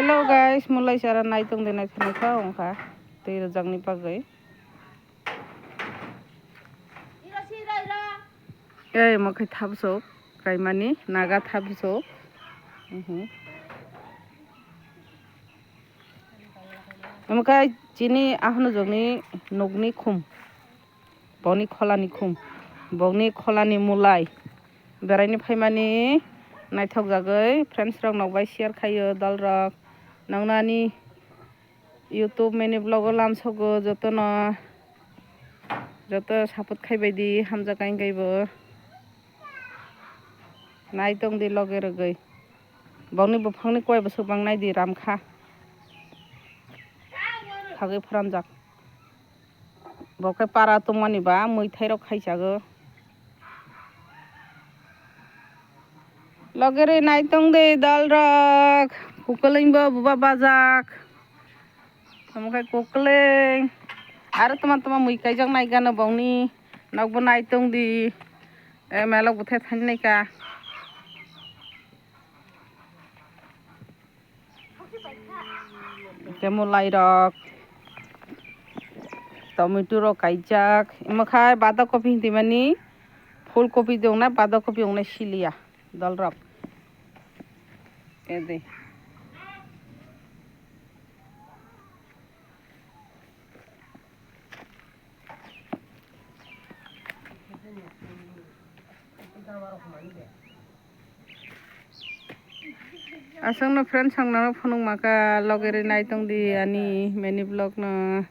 Hello guys, mulai cara naik tong de naik kau ka. Te rajang ni pagai. Makai thap so, kai mani naga thap so. Makai chini ahnu jogni nogni khum. Boni kholani khum. Boni kholani mulai. Berai ni phai mani naithok jagai friends rok nog bai share khayo dal rok. Nangnani YouTube mini vlog lam sogo joto no joto support khaibai di hamja kain gaibo nai tong di loge rogai bongni bufangni koi bosuk bang nai di ramkha khage phramjak bokai para tongmani ba muithai rok khaisago loge re nai tong di dal rok kukeling bo buba bajak amkai kukeling Aro teman-teman mui kaijak nai gana bongni nokbo nai tong di melok bothe thani nai ka temo lai rok tomato rok kaijak imakhai bada kopi hintimani full kopi dongna bada kopi ongna silia dal rok ede asang no friend sang na phonung maka logere nai tong di ani many vlog no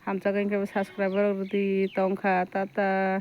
hamcha gain ke subscriber di tongkha tata